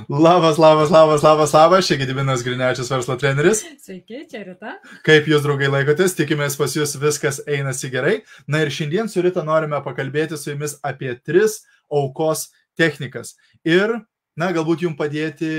Labas, čia Gediminas Grinevičius, verslo treneris. Sveiki, čia Rita. Kaip jūs, draugai, laikotės, tikimės pas jūs viskas einasi gerai. Na ir šiandien su Rita norime pakalbėti su jumis apie 3 aukos technikas. Ir, galbūt jums padėti...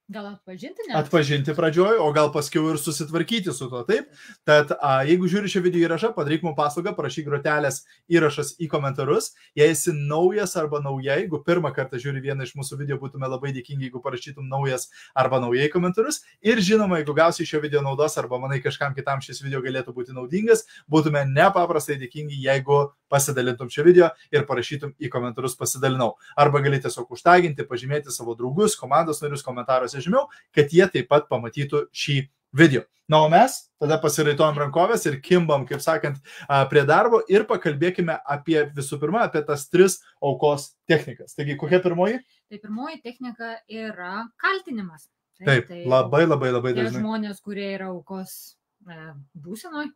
Gal atpažinti, ne? Atpažinti pradžioj, o gal paskiau ir susitvarkyti su to, taip? Tad jeigu žiūri šią video įrašą, padaryk mums paslaugą, parašyk grotelės įrašas į komentarus. Jei esi naujas arba nauja, jeigu pirmą kartą žiūri vieną iš mūsų video, būtume labai dėkingi, jeigu parašytum naujas arba naujai komentarus. Ir žinoma, jeigu gausi šio video naudos arba manai kažkam kitam šis video galėtų būti naudingas, būtume nepaprastai dėkingi, jeigu pasidalintum šio video ir parašytum į komentarus pasidalinau. Arba gali tiesiog užtaginti, pažymėti savo draugus, komandos narius komentaruose žemiau, kad jie taip pat pamatytų šį video. Na, o mes tada pasiraitojom rankovės ir kimbam, kaip sakant, prie darbo ir pakalbėkime visų pirma apie tas 3 aukos technikas. Taigi, kokia pirmoji? Tai pirmoji technika yra kaltinimas. Taip, labai dažnai. Žmonės, kurie yra aukos būsenoj,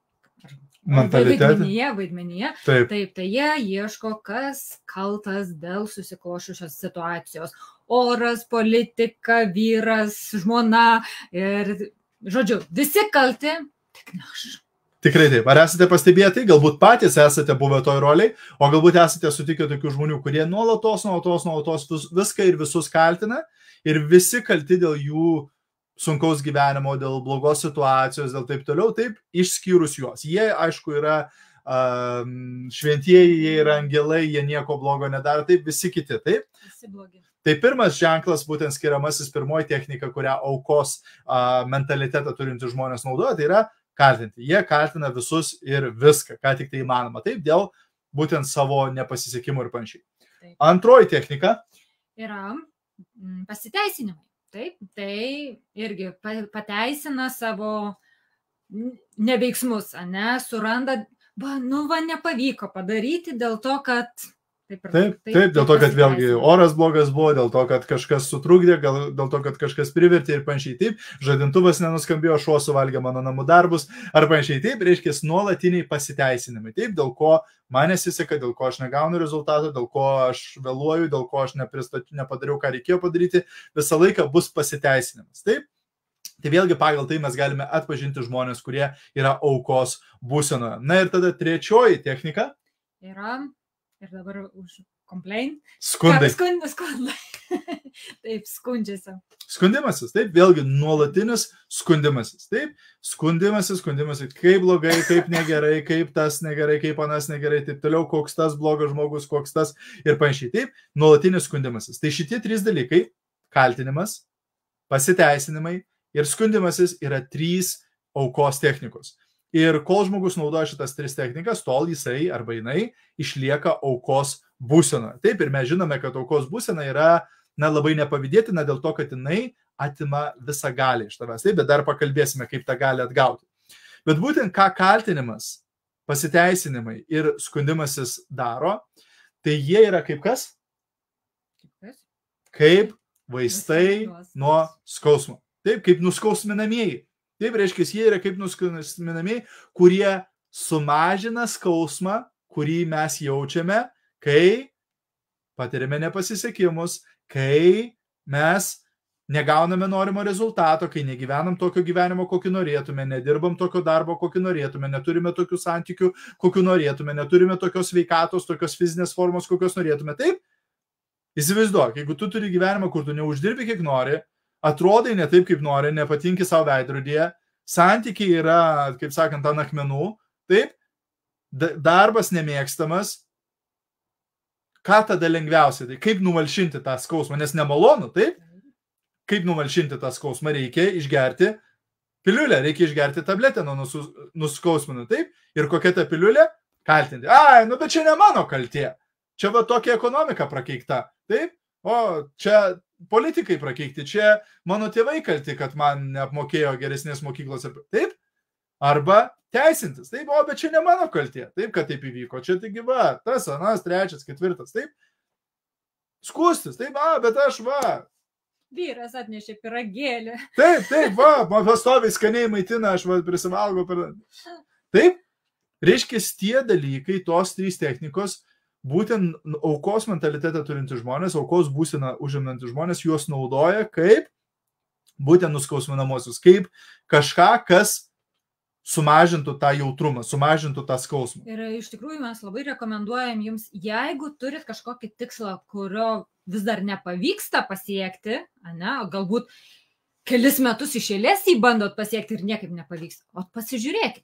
vaidmenyje. Taip, tai jie ieško, kas kaltas dėl susiklošusios situacijos. Oras, politika, vyras, žmona ir, žodžiu, visi kalti, tik ne aš. Tikrai taip. Ar esate pastebėję tai? Galbūt patys esate buvę toj roliai, o galbūt esate sutikę tokių žmonių, kurie nuolatos viską ir visus kaltina ir visi kalti dėl jų sunkaus gyvenimo, dėl blogos situacijos, dėl taip toliau, taip, išskyrus juos. Jie, aišku, yra šventieji, jie yra angelai, jie nieko blogo nedaro, taip, visi kiti, taip. Visi blogi. Tai pirmas ženklas, būtent skiriamasis pirmoji technika, kurią aukos mentalitetą turintys žmonės naudoja, tai yra kaltinti. Jie kaltina visus ir viską, ką tik tai įmanoma, taip, dėl būtent savo nepasisekimų ir panašiai. Antroji technika yra pasiteisinimai. Taip, tai irgi pateisina savo neveiksmus, suranda, nepavyko padaryti dėl to, kad... Taip, dėl to, kad vėlgi oras blogas buvo, dėl to, kad kažkas sutrukdė, dėl to, kad kažkas privertė ir panašiai. Taip, žadintuvas nenuskambėjo, šuo suvalgė mano namų darbus, ar panašiai. Taip, reiškia nuolatiniai pasiteisinimai. Taip, dėl ko man nesiseka, dėl ko aš negaunu rezultato, dėl ko aš vėluoju, dėl ko aš nepadariau, ką reikėjo padaryti, visą laiką bus pasiteisinimas. Taip. Tai vėlgi pagal tai mes galime atpažinti žmonės, kurie yra aukos būsenoje. Na ir tada trečioji technika yra... Ir dabar už complain. Skundai. Taip, skundžiasi. Skundimasis, taip, vėlgi nuolatinis skundimasis. Taip, skundimasis, kaip blogai, kaip negerai, kaip tas negerai, kaip anas negerai, taip toliau, koks tas blogas žmogus, koks tas ir panašiai. Taip, nuolatinis skundimasis. Tai šitie 3 dalykai, kaltinimas, pasiteisinimai ir skundimasis yra 3 aukos technikos. Ir kol žmogus naudoja šitas 3 technikas, tol jisai arba jinai išlieka aukos būsena. Taip, ir mes žinome, kad aukos būsena yra labai nepavydėtina dėl to, kad jinai atima visą galią iš tavęs. Taip, bet dar pakalbėsime, kaip tą gali atgauti. Bet būtent ką kaltinimas, pasiteisinimai ir skundimasis daro, tai jie yra kaip kas? Kaip vaistai nuo skausmo. Taip, kaip nuskausminamieji. Taip, reiškia, jie yra kaip nuskausminamieji, kurie sumažina skausmą, kurį mes jaučiame, kai patiriame nepasisekimus, kai mes negauname norimo rezultato, kai negyvenam tokio gyvenimo, kokį norėtume, nedirbam tokio darbo, kokį norėtume, neturime tokių santykių, kokių norėtume, neturime tokios sveikatos, tokios fizinės formos, kokios norėtume. Taip, įsivaizduok, jeigu tu turi gyvenimą, kur tu neuždirbi kiek nori, atrodai ne taip, kaip nori, nepatinki savo veidrodyje, santykiai yra, kaip sakant, ant akmenų, taip, darbas nemėgstamas, ką tada lengviausia, tai kaip numalšinti tą skausmą, nes nemalonu, taip, kaip numalšinti tą skausmą, reikia išgerti piliulę, reikia išgerti tabletę nuo nuskausminų, taip, ir kokia ta piliulė? Kaltinti. Bet čia ne mano kaltė, čia va tokia ekonomika prakeikta, taip, o čia politikai prakeikti, čia mano tėvai kalti, kad man neapmokėjo geresnės mokyklos, taip, arba teisintis, taip, bet čia ne mano kaltė, taip, kad taip įvyko, čia taigi va, tas, anas, trečias, ketvirtas, taip, skūstis, taip, bet aš Vyras atnešė pyragėlį. Taip, man pastoviai skaniai maitina, aš prisivalgau. Taip, reiškia, tie dalykai, tos 3 technikos būtent aukos mentalitetą turintys žmonės, aukos būseną užimantys žmonės, juos naudoja kaip būtent nuskausminamosius, kaip kažką, kas sumažintų tą jautrumą, sumažintų tą skausmą. Ir iš tikrųjų mes labai rekomenduojam jums, jeigu turit kažkokį tikslą, kurio vis dar nepavyksta pasiekti, ne, galbūt kelis metus iš eilės jį bandot pasiekti ir niekaip nepavyksta, o pasižiūrėkit,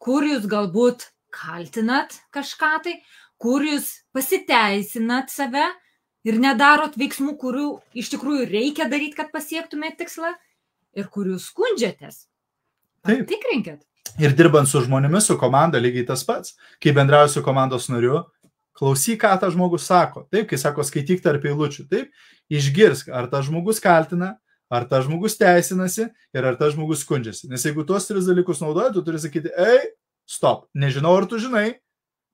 kur jūs galbūt kaltinat kažką tai, kur jūs pasiteisinat save ir nedarot veiksmų, kurių iš tikrųjų reikia daryti, kad pasiektumėte tikslą, ir kur jūs skundžiatės. Patikrinkit. Ir dirbant su žmonėmis, su komanda lygiai tas pats. Kai bendrauji su komandos nariu, klausyk, ką tas žmogus sako. Taip, kai sako, skaityk tarp eilučių. Taip, išgirsk, ar tas žmogus kaltina, ar tas žmogus teisinasi ir ar tas žmogus skundžiasi. Nes jeigu tuos 3 dalykus naudoji, tu turi sakyti, ei, stop, nežinau, ar tu žinai,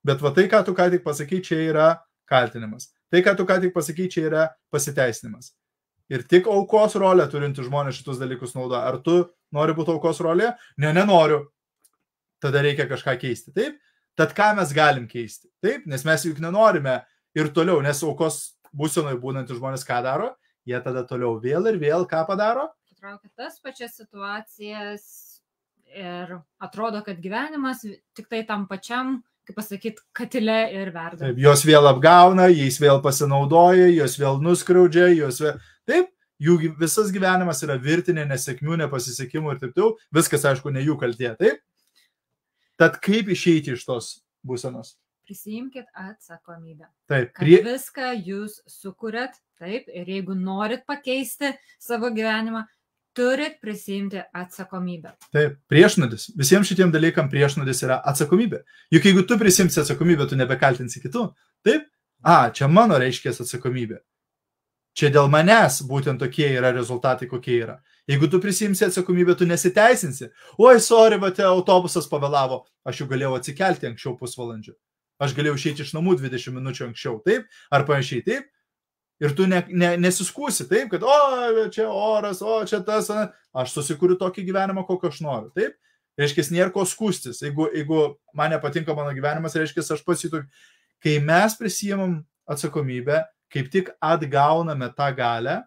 bet va tai, ką tu ką tik pasakai, čia yra kaltinimas. Tai, ką tu ką tik pasakai, čia yra pasiteisinimas. Ir tik aukos rolę turinti žmonės šitus dalykus naudoja. Ar tu nori būti aukos rolėje? Ne, nenoriu. Tada reikia kažką keisti. Taip? Tad ką mes galim keisti? Taip? Nes mes juk nenorime ir toliau, nes aukos būsenoje būnantys žmonės ką daro? Jie tada toliau vėl ir vėl ką padaro? Patraukia tas pačias situacijas ir atrodo, kad gyvenimas tik tai tam pačiam, kaip pasakyti, katile ir verda. Taip, jos vėl apgauna, jais vėl pasinaudoja, jos vėl nuskriaudžia, jos vėl... Taip, jų visas gyvenimas yra virtinė nesėkmių, nepasisekimų ir taip toliau. Viskas, aišku, ne jų kaltė, taip? Tad kaip išeiti iš tos būsenos? Prisiimkit atsakomybę. Taip. Kad viską jūs sukuriat, taip, ir jeigu norit pakeisti savo gyvenimą, turit prisiimti atsakomybę. Taip, priešnodis. Visiems šitiem dalykam priešnodis yra atsakomybė. Juk jeigu tu prisimsi atsakomybę, tu nebekaltinsi kitų. Taip? Čia mano reiškės atsakomybė. Čia dėl manęs būtent tokie yra rezultatai, kokie yra. Jeigu tu prisimsi atsakomybę, tu nesiteisinsi. Oi, sorry, va, autobusas pavėlavo. Aš jau galėjau atsikelti anksčiau pusvalandžio. Aš galėjau išeiti iš namų 20 minučių anksčiau, taip? Ar panašiai, taip? Ir tu nesiskūsi, taip, kad čia oras, čia tas, aš susikuriu tokį gyvenimą, kokio aš noriu, taip? Reiškia, nėra ko skūstis. Jeigu man nepatinka mano gyvenimas, reiškia, aš pasitu. Kai mes prisijimam atsakomybę, kaip tik atgauname tą galę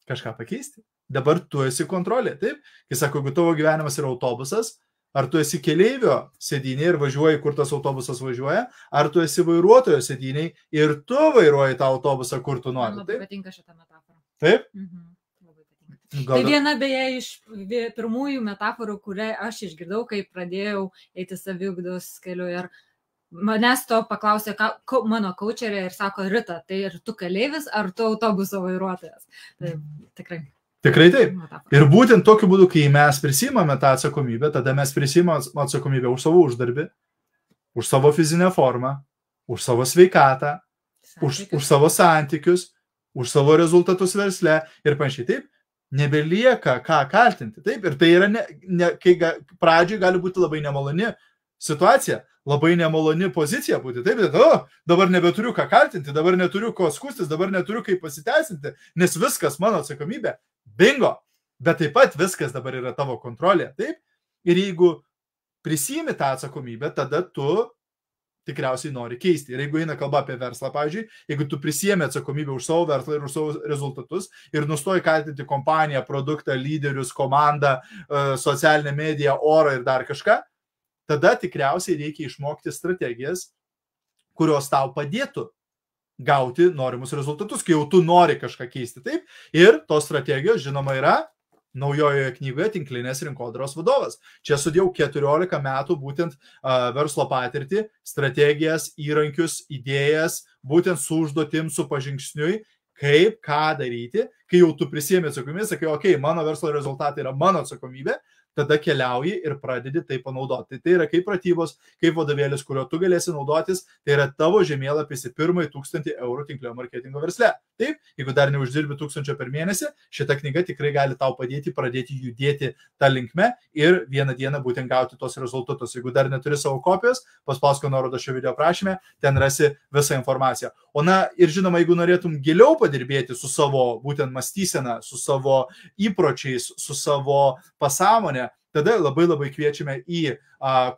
kažką pakeisti. Dabar tu esi kontrolė, taip? Kai sako, jeigu tavo gyvenimas yra autobusas, ar tu esi keleivio sėdynėje ir važiuoji, kur tas autobusas važiuoja, ar tu esi vairuotojo sėdynėje ir tu vairuoji tą autobusą, kur tu nori. Man labai patinka šitą metaforą. Taip? Labai patinka. Tai viena beje iš pirmųjų metaforų, kurią aš išgirdau, kai pradėjau eiti saviugdos keliu ir manęs to paklausė mano kaučerė ir sako, Rita, tai ir tu keleivis, ar tu autobuso vairuotojas? Tai tikrai. Tikrai taip. Ir būtent tokiu būdu, kai mes prisimame tą atsakomybę, tada mes prisimame atsakomybę už savo uždarbį, už savo fizinę formą, už savo sveikatą, už savo santykius, už savo rezultatus versle ir panašiai. Taip, nebelieka ką kaltinti. Taip, ir tai yra, kai pradžiai gali būti labai nemaloni situacija, labai nemaloni pozicija būti. Taip, dabar nebeturiu ką kaltinti, dabar neturiu ko skūstis, dabar neturiu kaip pasiteisinti, nes viskas mano atsakomybė. Bingo! Bet taip pat viskas dabar yra tavo kontrolė. Taip? Ir jeigu prisimi tą atsakomybę, tada tu tikriausiai nori keisti. Ir jeigu eina kalba apie verslą, pavyzdžiui, jeigu tu prisimi atsakomybę už savo verslą ir už savo rezultatus ir nustoji kaltinti kompaniją, produktą, lyderius, komandą, socialinę mediją, orą ir dar kažką, tada tikriausiai reikia išmokti strategijas, kurios tau padėtų gauti norimus rezultatus, kai jau tu nori kažką keisti. Taip? Ir tos strategijos, žinoma, yra naujojoje knygoje Tinklinės rinkodaros vadovas. Čia sudėjau 14 metų būtent verslo patirtį, strategijas, įrankius, idėjas, būtent su užduotim, su pažingsniui, kaip, ką daryti, kai jau tu prisiemi atsakomybę, sakai, okei, mano verslo rezultatai yra mano atsakomybė, tada keliauji ir pradedi tai panaudoti. Tai yra kaip pratybos, kaip vadovėlis, kurio tu galėsi naudotis, tai yra tavo žemėlapis į pirmąjį 1000 eurų tinklinio marketingo versle. Taip, jeigu dar neuždirbi 1000 per mėnesį, šita knyga tikrai gali tau padėti pradėti judėti tą linkme ir vieną dieną būtent gauti tos rezultatus. Jeigu dar neturi savo kopijos, paspausk nuorodą šio video aprašyme, ten rasi visą informaciją. O ir žinoma, jeigu norėtum giliau padirbėti su savo būtent mąstysena, su savo įpročiais, su savo pasąmonė, tada labai kviečiame į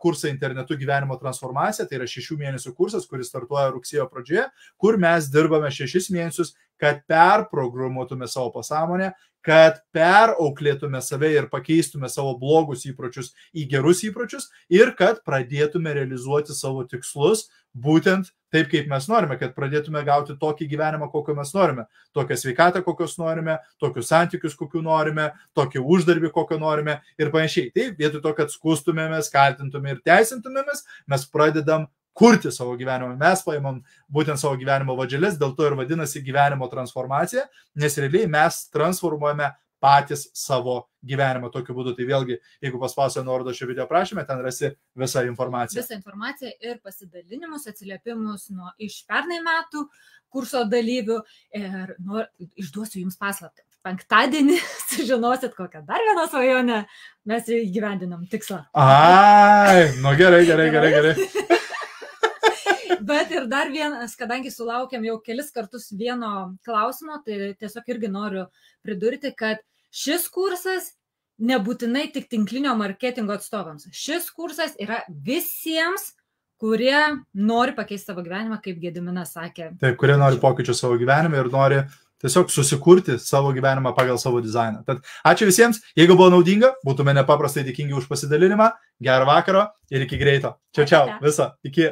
kursą internetu gyvenimo transformacija, tai yra 6 mėnesių kursas, kuris startuoja rugsėjo pradžioje, kur mes dirbame 6 mėnesius, kad perprogramuotume savo pasąmonę, kad perauklėtume save ir pakeistume savo blogus įpročius į gerus įpročius ir kad pradėtume realizuoti savo tikslus būtent taip, kaip mes norime, kad pradėtume gauti tokį gyvenimą, kokio mes norime, tokią sveikatą, kokios norime, tokius santykius, kokių norime, tokį uždarbį, kokio norime ir panašiai. Taip, vietoj to, kad skūstumėmės, kaltintumėmės ir teisintumėmės, mes pradedam kurti savo gyvenimą. Mes paimam būtent savo gyvenimo vadželės, dėl to ir vadinasi gyvenimo transformacija, nes realiai mes transformuojame patys savo gyvenimą tokiu būdu. Tai vėlgi, jeigu paspausiu nuorodą šio video aprašyme, ten rasi visą informaciją. Visą informaciją ir pasidalinimus, atsiliepimus iš pernai metų kurso dalyvių ir išduosiu jums paslaptį. Penktadienį sužinosit kokią dar vieną svajonę, mes įgyvendinam tikslą. Ai, nu gerai. Bet ir dar vienas, kadangi sulaukėm jau kelis kartus vieno klausimo, tai tiesiog irgi noriu pridurti, kad šis kursas nebūtinai tik tinklinio marketingo atstovams. Šis kursas yra visiems, kurie nori pakeisti savo gyvenimą, kaip Gediminas sakė. Taip, kurie nori pokyčių savo gyvenime ir nori tiesiog susikurti savo gyvenimą pagal savo dizainą. Tad ačiū visiems, jeigu buvo naudinga, būtume nepaprastai dėkingi už pasidalinimą, gero vakaro ir iki greito. Čiau, viso, iki.